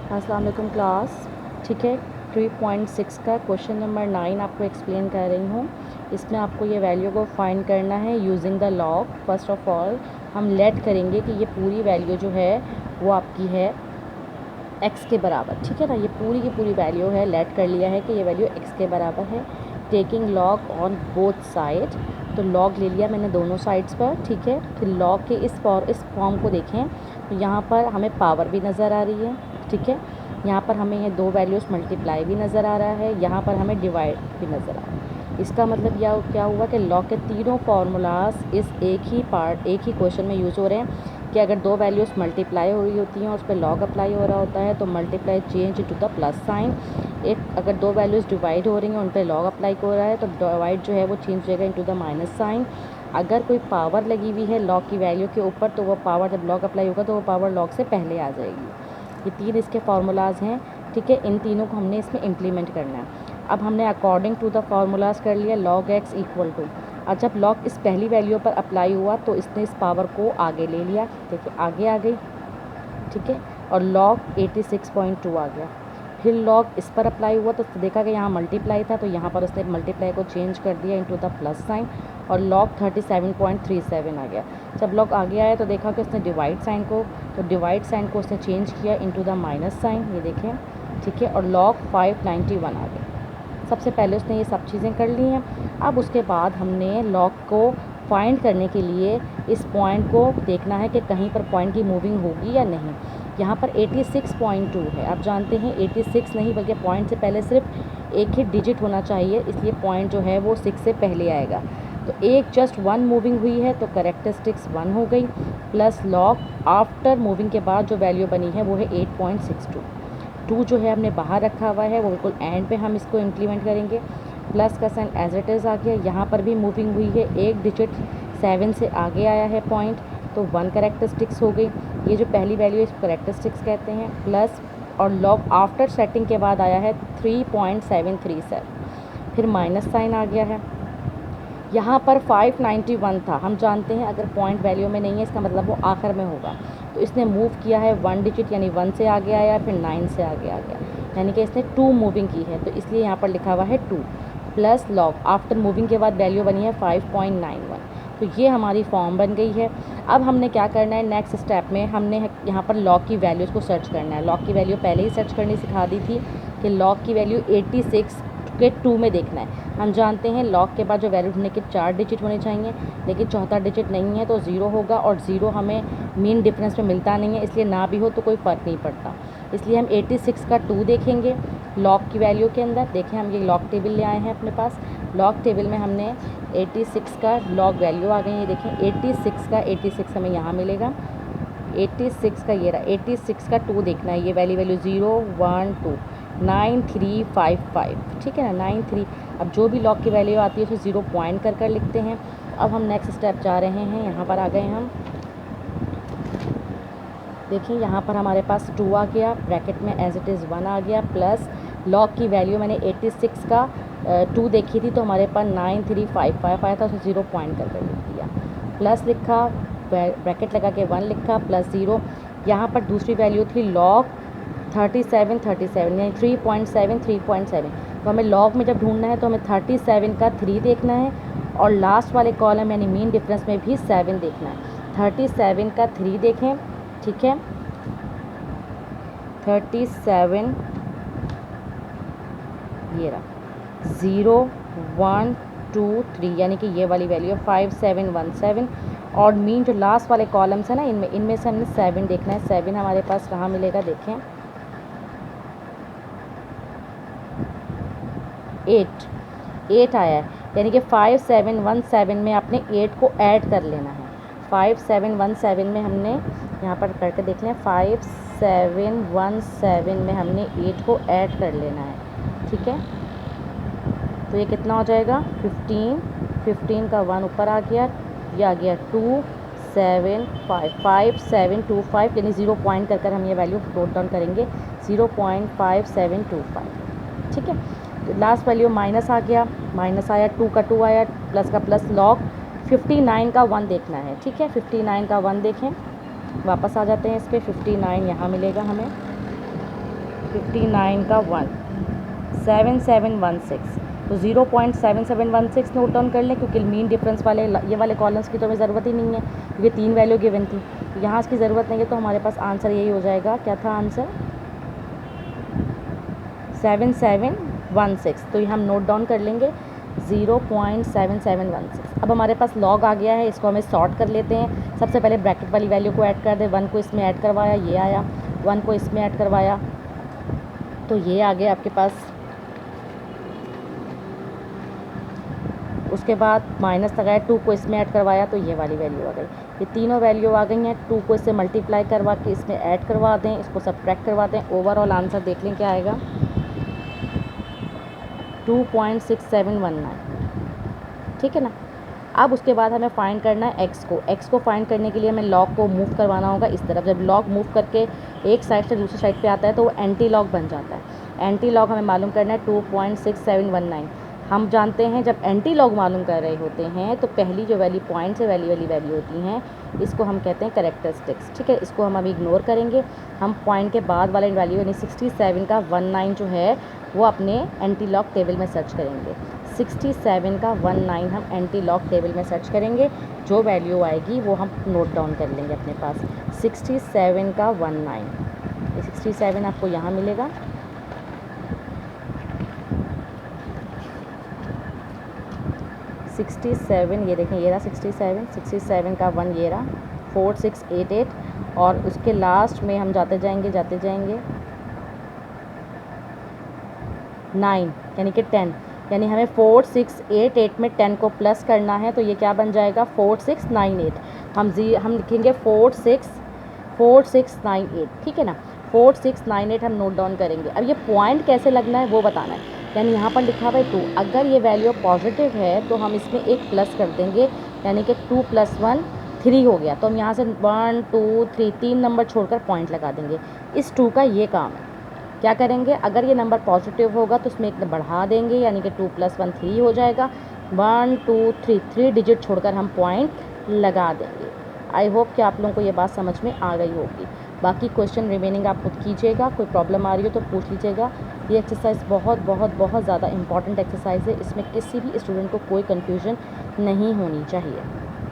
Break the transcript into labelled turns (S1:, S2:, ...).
S1: अस्सलाम वालेकुम क्लास। ठीक है, 3.6 का क्वेश्चन नंबर 9 आपको एक्सप्लेन कर रही हूँ। इसमें आपको ये वैल्यू को फाइंड करना है using the log. First of all हम लेट करेंगे कि ये पूरी वैल्यू जो है वो आपकी है x के बराबर। ठीक है ना, ये पूरी की पूरी वैल्यू है, लेट कर लिया है कि ये वैल्यू x के बराबर है। Taking log on both side, तो लॉग ले लिया मैंने दोनों साइड्स पर। ठीक है, फिर लॉग के इस फॉर्म को देखें तो यहाँ पर हमें पावर भी नज़र आ रही है। ठीक है, यहाँ पर हमें ये दो वैल्यूज़ मल्टीप्लाई भी नज़र आ रहा है, यहाँ पर हमें डिवाइड भी नज़र आ रहा है। इसका मतलब यह क्या हुआ कि लॉग के तीनों फार्मूलाज इस एक ही क्वेश्चन में यूज़ हो रहे हैं कि अगर दो वैल्यूज़ मल्टीप्लाई हो रही होती हैं उस पर लॉग अप्लाई हो रहा होता है तो multiply change to the plus sign. एक अगर दो वैल्यूज़ डिवाइड हो रही हैं उन पर लॉग अप्लाई हो रहा है तो डिवाइड जो है वो चेंज हो जाएगा इनटू द माइनस साइन। अगर कोई पावर लगी हुई है लॉग की वैल्यू के ऊपर तो वो पावर जब लॉग अप्लाई होगा तो वो पावर लॉग से पहले आ जाएगी। ये तीन इसके फार्मूलाज हैं। ठीक है, इन तीनों को हमने इसमें इम्प्लीमेंट करना है। अब हमने अकॉर्डिंग टू द फार्मूलाज कर लिया लॉग एक्स इक्वल टू, और जब लॉग इस पहली वैल्यू पर अप्लाई हुआ तो इसने इस पावर को आगे ले लिया। देखिए आगे आ गई। ठीक है, और लॉग 86.2 आ गया। फिर लॉग इस पर अप्लाई हुआ तो देखा कि यहाँ मल्टीप्लाई था तो यहाँ पर उसने मल्टीप्लाई को चेंज कर दिया इनटू द प्लस साइन और लॉग 37.37 आ गया। जब लॉग आगे आया तो देखा कि उसने डिवाइड साइन को, तो डिवाइड साइन को उसने चेंज किया इनटू द माइनस साइन, ये देखें। ठीक है, और लॉग 591 आ गया। सबसे पहले उसने ये सब चीज़ें कर ली हैं। अब उसके बाद हमने लॉग को फाइंड करने के लिए इस पॉइंट को देखना है कि कहीं पर पॉइंट की मूविंग होगी या नहीं। यहाँ पर 86.2 है, आप जानते हैं 86 नहीं बल्कि पॉइंट से पहले सिर्फ एक ही डिजिट होना चाहिए, इसलिए पॉइंट जो है वो 6 से पहले आएगा। तो एक जस्ट 1 मूविंग हुई है तो करेक्टरिस्टिक्स 1 हो गई, प्लस लॉग आफ्टर मूविंग के बाद जो वैल्यू बनी है वो है 8.62। 2 जो है हमने बाहर रखा हुआ है वो बिल्कुल एंड पे हम इसको इम्प्लीमेंट करेंगे। प्लस का साइन एज इट इज़ आ गया, यहाँ पर भी मूविंग हुई है, एक डिजिट 7 से आगे आया है पॉइंट, तो 1 करेक्टरिस्टिक्स हो गई। ये जो पहली वैल्यू है इसको करेक्टरिस्टिक्स कहते हैं। प्लस और लॉग आफ्टर सेटिंग के बाद आया है 3.737, फिर माइनस साइन आ गया है। यहाँ पर 591 था, हम जानते हैं अगर पॉइंट वैल्यू में नहीं है इसका मतलब वो आखिर में होगा, तो इसने मूव किया है 1 डिजिट यानी 1 से आगे आया, फिर 9 से आगे आ गया, यानी कि इसने 2 मूविंग की है, तो इसलिए यहाँ पर लिखा हुआ है 2। प्लस लॉग आफ्टर मूविंग के बाद वैल्यू बनी है 5.91, तो ये हमारी फॉर्म बन गई है। अब हमने क्या करना है, नेक्स्ट स्टेप में हमने यहाँ पर लॉग की वैल्यूज़ को सर्च करना है। लॉग की वैल्यू पहले ही सर्च करनी सिखा दी थी कि लॉग की वैल्यू 86 के 2 में देखना है। हम जानते हैं लॉग के बाद जो वैल्यू ढूंढने के 4 डिजिट होने चाहिए, लेकिन चौथा डिजिट नहीं है तो 0 होगा, और 0 हमें मीन डिफरेंस में मिलता नहीं है, इसलिए ना भी हो तो कोई फ़र्क नहीं पड़ता। इसलिए हम 86 का 2 देखेंगे लॉग की वैल्यू के अंदर। देखें हम ये लॉग टेबल ले आए हैं अपने पास, लॉग टेबल में हमने 86 का लॉग वैल्यू आ गई है। देखें 86 का 86 हमें यहाँ मिलेगा, 86 का ये रहा, 86 का 2 देखना है, ये वैल्यू 0 1 2 9355। ठीक है ना, 93। अब जो भी लॉग की वैल्यू आती है उसे 0 पॉइंट कर कर लिखते हैं। अब हम नेक्स्ट स्टेप जा रहे हैं, यहाँ पर आ गए हम। देखिए यहाँ पर हमारे पास 2 आ गया, ब्रैकेट में एज इट इज़ 1 आ गया, प्लस लॉग की वैल्यू मैंने 86 का 2 देखी थी तो हमारे पास 9355 आया था, उसे 0 पॉइंट कर कर लिख दिया, प्लस लिखा, ब्रैकेट लगा के 1 लिखा, प्लस 0। यहाँ पर दूसरी वैल्यू थी लॉग 37 यानी 3.7 3.7, तो हमें लॉग में जब ढूंढना है तो हमें 37 का 3 देखना है, और लास्ट वाले कॉलम यानी मीन डिफरेंस में भी 7 देखना है। 37 का 3 देखें। ठीक है, 37 ये रहा, 0 1 2 3 यानी कि ये वाली वैल्यू है 5717, और मीन जो लास्ट वाले कॉलम्स है ना इनमें से हमने 7 देखना है। 7 हमारे पास कहाँ मिलेगा, देखें 8 आया है, यानी कि 5717 में आपने 8 को ऐड कर लेना है। 5717 में हमने यहाँ पर करके देख लें, 5717 में हमने 8 को ऐड कर लेना है। ठीक है, तो ये कितना हो जाएगा 15 का 1 ऊपर आ गया, ये आ गया 5725 यानी 0 पॉइंट कर कर हम ये वैल्यू नोट डाउन करेंगे, 0.5725। ठीक है, तो लास्ट वैल्यू माइनस आ गया, माइनस आया, 2 का 2 आया, प्लस का प्लस, लॉग 59 का 1 देखना है। ठीक है, 59 का 1 देखें, वापस आ जाते हैं इस पर, 59 यहाँ मिलेगा हमें, 59 का 1 7716, तो 0.7716 नोट डाउन कर लें, क्योंकि मीन डिफरेंस वाले ये वाले कॉलम्स की तो हमें ज़रूरत ही नहीं है, क्योंकि 3 वैल्यू गिवन थी, तो यहाँ इसकी ज़रूरत नहीं है। तो हमारे पास आंसर यही हो जाएगा। क्या था आंसर? 7716। तो ये हम नोट डाउन कर लेंगे 0.7716। अब हमारे पास लॉग आ गया है, इसको हमें सॉर्ट कर लेते हैं। सबसे पहले ब्रैकेट वाली वैल्यू को ऐड कर दें, 1 को इसमें ऐड करवाया, ये आया, 1 को इसमें ऐड करवाया, तो ये आ गया आपके पास। उसके बाद माइनस लगाया, 2 को इसमें ऐड करवाया, तो ये वाली वैल्यू आ गई। ये तीनों वैल्यू आ गई हैं। 2 को इससे मल्टीप्लाई करवा के इसमें ऐड करवा दें, इसको सब्ट्रैक्ट करवा दें। ओवरऑल आंसर देख लें क्या आएगा, 2.6719। ठीक है ना। अब उसके बाद हमें फाइंड करना है एक्स को। एक्स को फाइंड करने के लिए हमें लॉग को मूव करवाना होगा इस तरफ। जब लॉग मूव करके एक साइड से दूसरी साइड पे आता है तो वो एंटी लॉग बन जाता है। एंटी लॉग हमें मालूम करना है 2.6719। हम जानते हैं जब एंटी लॉग मालूम कर रहे होते हैं तो पहली जो वैल्यू पॉइंट से वाली वैल्यू होती हैं, इसको हम कहते हैं कैरेक्टरिस्टिक्स। ठीक है, इसको हम अभी इग्नोर करेंगे। हम पॉइंट के बाद वाले वैल्यू यानी 67 का 19 जो है वो अपने एंटी लॉग टेबल में सर्च करेंगे। 67 का 19 हम एंटी लॉग टेबल में सर्च करेंगे। जो वैल्यू आएगी वो हम नोट डाउन कर लेंगे अपने पास। 67 का 19, 67 आपको यहाँ मिलेगा। ये देखें, ये रहा 67 का 1 ये रहा 4688, और उसके लास्ट में हम जाते जाएंगे 9 यानी कि 10, यानी हमें 4688 में 10 को प्लस करना है, तो ये क्या बन जाएगा 4698। हम लिखेंगे 4698। ठीक है ना, 4698 हम नोट डाउन करेंगे। अब ये पॉइंट कैसे लगना है वो बताना है। यानी यहाँ पर लिखा हुआ है 2, अगर ये वैल्यू पॉजिटिव है तो हम इसमें एक प्लस कर देंगे, यानी कि 2 + 1 3 हो गया। तो हम यहाँ से 1 2 3 3 नंबर छोड़कर पॉइंट लगा देंगे। इस 2 का ये काम है। क्या करेंगे, अगर ये नंबर पॉजिटिव होगा तो उसमें एक बढ़ा देंगे, यानी कि 2 + 1 3 हो जाएगा। 1 2 3 डिजिट छोड़कर हम पॉइंट लगा देंगे। आई होप कि आप लोगों को ये बात समझ में आ गई होगी। बाकी क्वेश्चन रिमेनिंग आप खुद कीजिएगा, कोई प्रॉब्लम आ रही हो तो पूछ लीजिएगा। ये एक्सरसाइज बहुत बहुत बहुत ज़्यादा इंपॉर्टेंट एक्सरसाइज है, इसमें किसी भी स्टूडेंट को कोई कन्फ्यूजन नहीं होनी चाहिए।